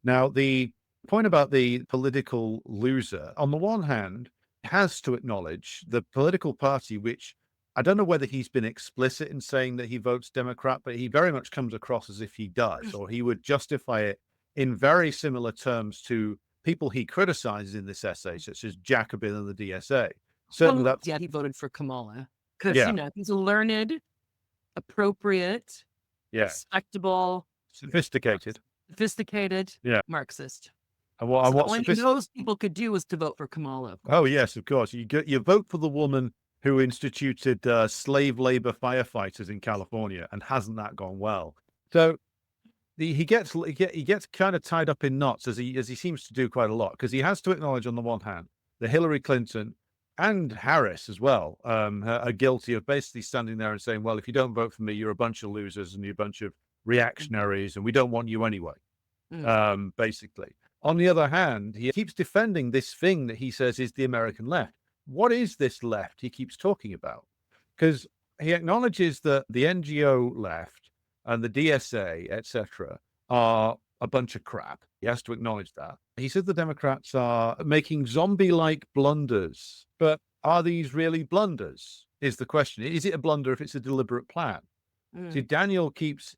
Now, the point about the political loser, on the one hand, has to acknowledge the political party, which I don't know whether he's been explicit in saying that he votes Democrat, but he very much comes across as if he does, or he would justify it in very similar terms to people he criticizes in this essay, such as Jacobin and the DSA. Certainly Well, that's, yeah, he voted for Kamala because, yeah, he's a learned, appropriate, yeah, respectable, sophisticated. sophisticated Yeah. Marxist. And what, So and the what only thing those people could do was to vote for Kamala, of Oh, course. yes, of course. You vote for the woman who instituted slave labor firefighters in California, and hasn't that gone well? So he gets kind of tied up in knots as he seems to do quite a lot, because he has to acknowledge on the one hand that Hillary Clinton and Harris as well are guilty of basically standing there and saying, well, if you don't vote for me, you're a bunch of losers and you're a bunch of reactionaries, and we don't want you anyway. Basically. On the other hand, he keeps defending this thing that he says is the American left. What is this left he keeps talking about? Because he acknowledges that the NGO left and the DSA, etc., are a bunch of crap. He has to acknowledge that. He said the Democrats are making zombie-like blunders. But are these really blunders? Is the question. Is it a blunder if it's a deliberate plan? See, Daniel keeps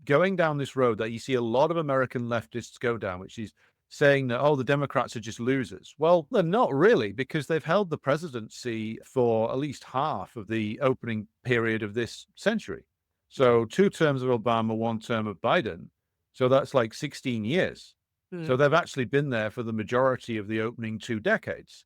going down this road that you see a lot of American leftists go down, which is saying that, oh, the Democrats are just losers. Well, they're not really, because they've held the presidency for at least half of the opening period of this century. So 2 terms of Obama, 1 term of Biden. So that's like 16 years. So they've actually been there for the majority of the opening 2 decades.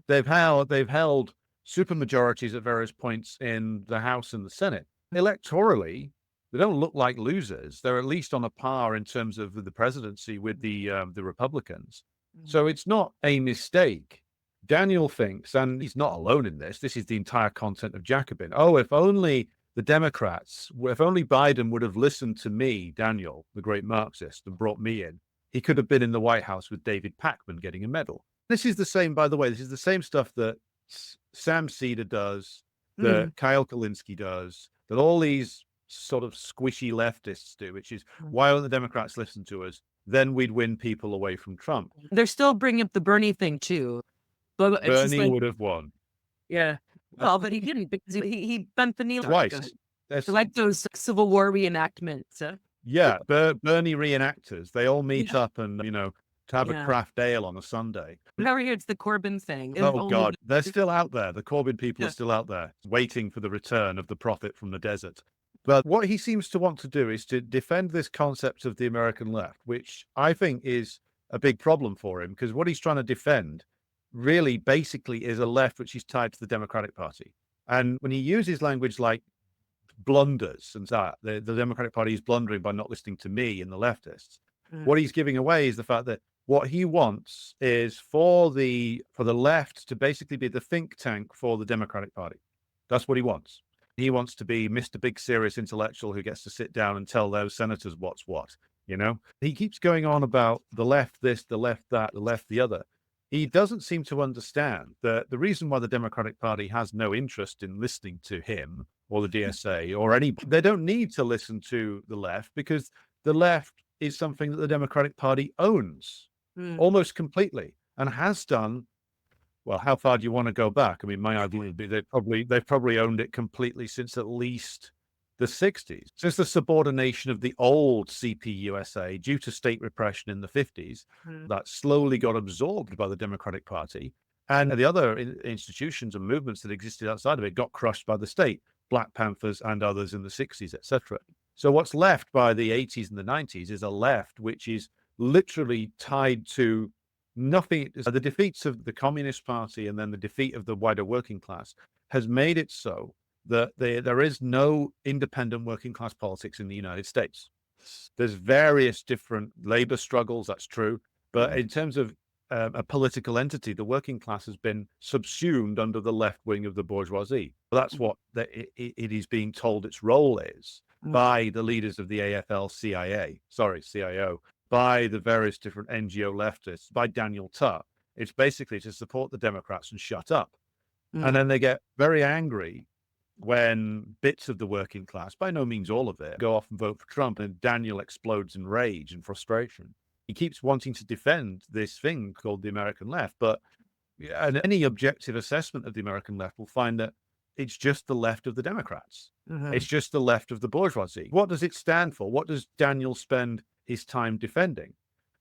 They've held supermajorities at various points in the House and the Senate. Electorally, they don't look like losers. They're at least on a par in terms of the presidency with the Republicans. So it's not a mistake. Daniel thinks, and he's not alone in this, this is the entire content of Jacobin. Oh, if only the Democrats, if only Biden would have listened to me, Daniel, the great Marxist, and brought me in, he could have been in the White House with David Packman getting a medal. This is the same, by the way, this is the same stuff that Sam Cedar does, that Kyle Kalinske does, that all these sort of squishy leftists do, which is, why don't the Democrats listen to us? Then we'd win people away from Trump. They're still bringing up the Bernie thing too. But it's just Bernie like, would have won. yeah. Well, but he didn't, because he bent the knee Twice. It's like those Civil War reenactments. Yeah, Bernie reenactors, they all meet up and, to have a craft ale on a Sunday. Over here, it's the Corbyn thing. Oh, God, they're still out there. The Corbyn people are still out there, waiting for the return of the prophet from the desert. But what he seems to want to do is to defend this concept of the American left, which I think is a big problem for him, because what he's trying to defend really basically is a left which is tied to the Democratic Party. And when he uses language like blunders and that, the Democratic Party is blundering by not listening to me and the leftists, what he's giving away is the fact that what he wants is for the left to basically be the think tank for the Democratic Party. That's what he wants. He wants to be Mr. Big Serious Intellectual who gets to sit down and tell those senators what's what, He keeps going on about the left this, the left that, the left the other. He doesn't seem to understand that the reason why the Democratic Party has no interest in listening to him or the DSA or they don't need to listen to the left, because the left is something that the Democratic Party owns almost completely and has done. Well, how far do you want to go back? I mean, my idea would be they've probably owned it completely since at least the 60s, since the subordination of the old CPUSA due to state repression in the 50s, that slowly got absorbed by the Democratic Party. And the other institutions and movements that existed outside of it got crushed by the state, Black Panthers and others in the 60s, etc. So what's left by the 80s and the 90s is a left which is literally tied to nothing. The defeats of the Communist Party and then the defeat of the wider working class has made it so that there is no independent working class politics in the United States. There's various different labor struggles, that's true. But in terms of a political entity, the working class has been subsumed under the left wing of the bourgeoisie. That's what it is being told its role is by the leaders of the CIO, by the various different NGO leftists, by Daniel Tutt. It's basically to support the Democrats and shut up. And then they get very angry when bits of the working class, by no means all of it, go off and vote for Trump, and Daniel explodes in rage and frustration. He keeps wanting to defend this thing called the American left, but and any objective assessment of the American left will find that it's just the left of the Democrats. It's just the left of the bourgeoisie. What does it stand for? What does Daniel spend his time defending?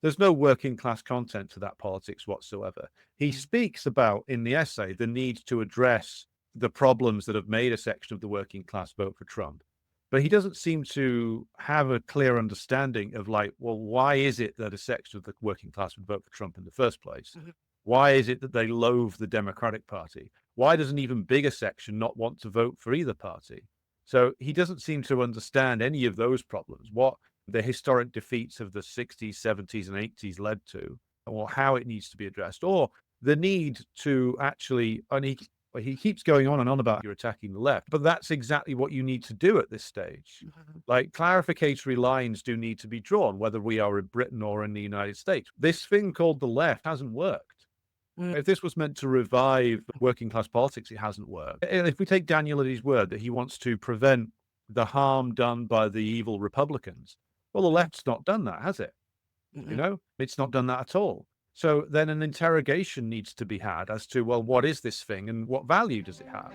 There's no working class content to that politics whatsoever. He speaks about, in the essay, the need to address the problems that have made a section of the working class vote for Trump. But he doesn't seem to have a clear understanding of, like, well, why is it that a section of the working class would vote for Trump in the first place? Why is it that they loathe the Democratic Party? Why does an even bigger section not want to vote for either party? So he doesn't seem to understand any of those problems, what the historic defeats of the 60s, 70s, and 80s led to, or how it needs to be addressed, or the need to actually, and he keeps going on and on about you're attacking the left, but that's exactly what you need to do at this stage. Like, clarificatory lines do need to be drawn, whether we are in Britain or in the United States. This thing called the left hasn't worked. If this was meant to revive working class politics, it hasn't worked. If we take Daniel at his word that he wants to prevent the harm done by the evil Republicans, well, the left's not done that, has it? You know, it's not done that at all. So then an interrogation needs to be had as to, well, what is this thing and what value does it have?